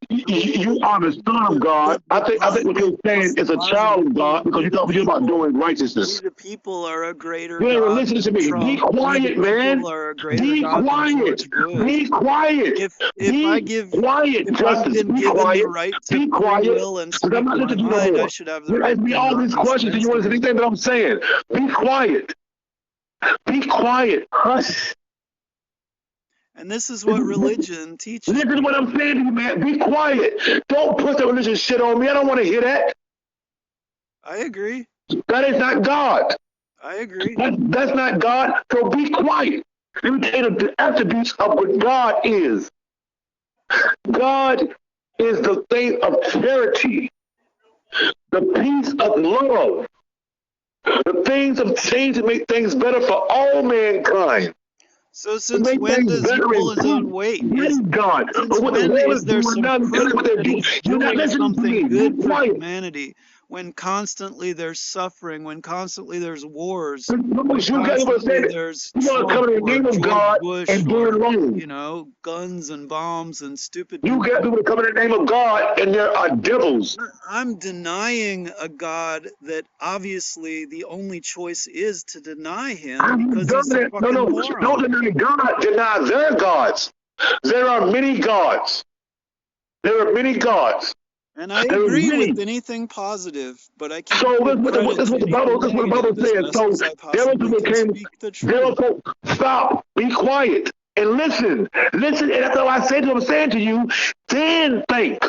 you are the son of God. I think what you're saying is a child of God, because you're talking about doing righteousness. The people are a greater God. Listen to me. Be quiet, man. Be quiet. Be quiet. If I give quiet, Justice. Be quiet. Right be quiet. Because I'm not listening to you no more. I should have the right. You ask me all these questions and you want to say anything that I'm saying. Be quiet. Be quiet. Hush. And this is what religion teaches. This is what I'm saying to you, man. Be quiet. Don't put the religious shit on me. I don't want to hear that. I agree. That is not God. I agree. That's not God. So be quiet. Let me tell you the attributes of what God is. God is the thing of charity, the peace of love, the things of change to make things better for all mankind. So To since make when things does he better pull and his own peace. weight? That is God. Since But what the when world is is there doing some now, let me tell you proof what they're that doing. he's You're not doing listening to something me. Be good for quiet. humanity when constantly there's suffering, when constantly there's wars, when Because you got to constantly understand it. there's You want to Trump come in the or name of George God Bush and do it or, wrong. you know, guns and bombs and stupid You people? got people to come in the name of God and there are devils. I'm denying a God that obviously the only choice is to deny him I'm because he's done a it. No, fucking no. Don't moron. deny God. Deny their gods. There are many gods. There are many gods. And I There are agree with many. anything positive, but I So can't give credit this to what the anything Bible negative as says. much So as I devil possibly people can came. speak the Devil truth. folk, stop. Be quiet and listen. Listen, and that's all I say to I'm saying to you. Then think.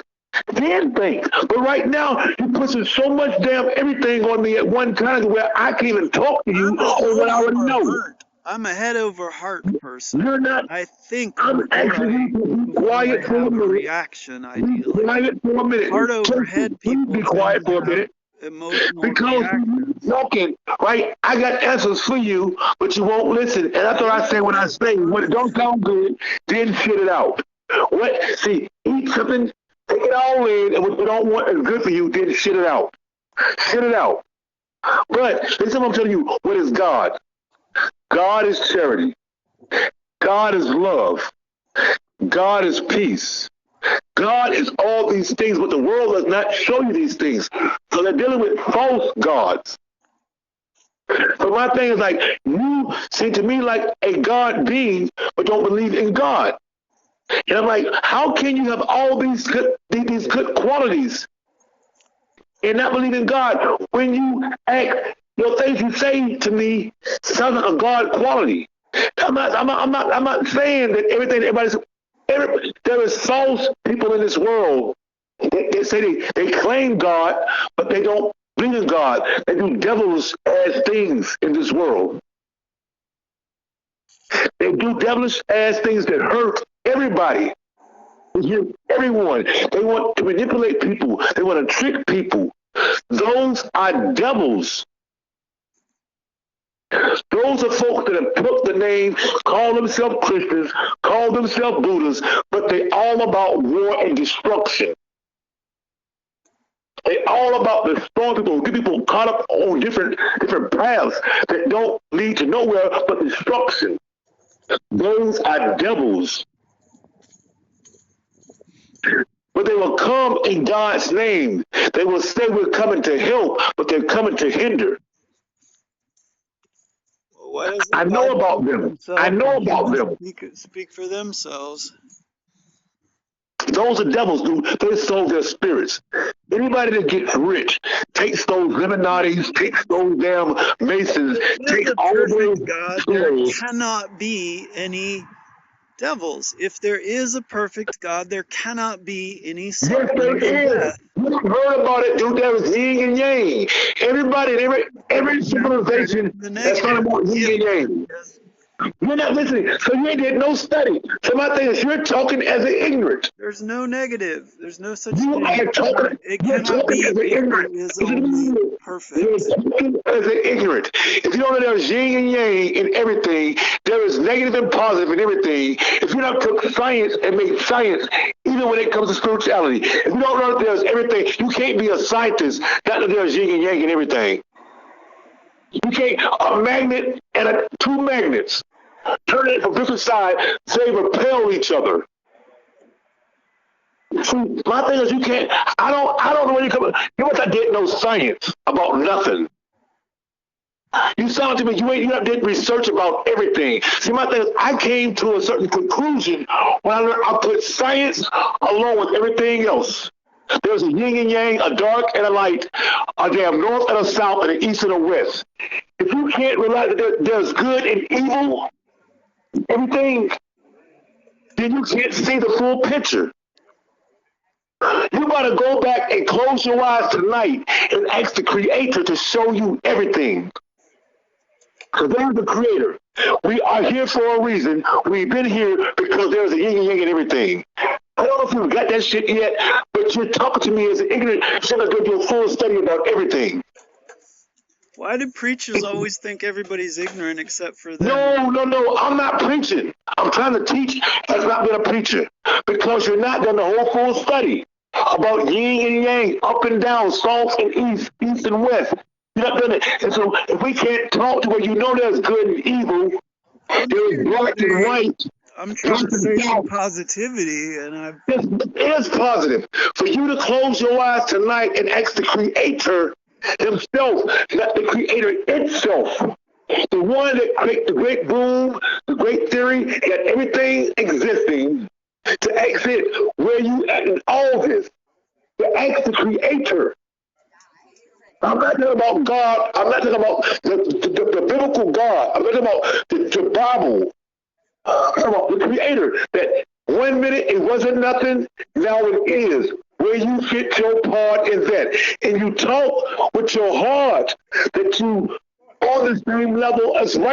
Then think. But right now, you're pushing so much damn everything on me at one time where I can't even talk to you I'm a on head what I already over know. heart. I'm a head over heart person. You're not. I think I'm asking you to be before I quiet for a have a minute. reaction, Be ideally. quiet for a minute. Heart over head Please people be tend quiet to for a have minute. emotional Because you reactions. talking, right? I got answers for you, but you won't listen. And that's what I say when I say, when it don't sound good, then shit it out. What? See, eat something, take it all in, and what you don't want is good for you, then shit it out. Shit it out. But listen, I'm telling you, what is God? God is charity. God is love. God is peace. God is all these things, but the world does not show you these things. So they're dealing with false gods. So my thing is like, you seem to me like a God being, but don't believe in God. And I'm like, how can you have all these good qualities and not believe in God when you act, your things you say to me sound like a God quality? I'm not saying that there is false people in this world. They say they claim God, but they don't believe in God. They do devils as things in this world. They do devilish ass things that hurt everybody. Everyone. They want to manipulate people. They want to trick people. Those are devils. Those are folks that have took the name, call themselves Christians, call themselves Buddhists, but they all about war and destruction. They all about destroying people, get people caught up on different paths that don't lead to nowhere but destruction. Those are devils. But they will come in God's name. They will say we're coming to help, but they're coming to hinder. Well, why doesn't I know God about speak for them. I himself know and about humans them. speak for themselves? Those are devils, dude. They sold their spirits. Anybody that gets rich takes those Illuminatis, takes those damn Masons, If there's takes a all of perfect those God, there souls. cannot be any devils. If there is a perfect God, there cannot be any Yes, there suffering and is. death. You heard about it, dude. There was yin and yang. Everybody, every Now credit civilization the has thought negative. about yin and yang. You're not listening. So you did no study. So my thing is, you're talking as an ignorant. There's no negative. There's no such You thing. are talking. It You're cannot talking be as an if there ignorant. is only You're perfect. talking as an ignorant. If you don't know there's yin and yang in everything, there is negative and positive in everything. If you don't took science and made science, even when it comes to spirituality, if you don't know that there's everything, you can't be a scientist not that there's yin and yang in everything. You can't a magnet and two magnets turn it from different sides, they repel each other. See, my thing is you can't. I don't know where you come. You must have did no science about nothing. You sound to me you did research about everything. See, my thing is I came to a certain conclusion when I put science along with everything else. There's a yin and yang, a dark and a light, a damn north and a south, and an east and a west. If you can't realize that there's good and evil, everything, then you can't see the full picture. You gotta go back and close your eyes tonight and ask the Creator to show you everything. Because there's the creator. We are here for a reason. We've been here because there's a yin and yang and everything. I don't know if you got that shit yet, but you're talking to me as an ignorant. You should have do a full study about everything. Why do preachers always think everybody's ignorant except for them? No. I'm not preaching. I'm trying to teach as not being a preacher. Because you're not done the whole full study about yin and yang, up and down, south and east and west. You're not done it. And so if we can't talk to where you know there's good and evil, there's black and white. I'm trying to say some positivity, and it is positive. For you to close your eyes tonight and ask the Creator himself, not the Creator itself, the one that created the great boom, the great theory, got everything existing, to ask it where you at in all this, to ask the Creator. I'm not talking about God. I'm not talking about the biblical God. I'm not talking about the Bible. I'm talking about the Creator. That 1 minute it wasn't nothing, now it is. Where you fit your part in that. And you talk with your heart that you on the same level as right.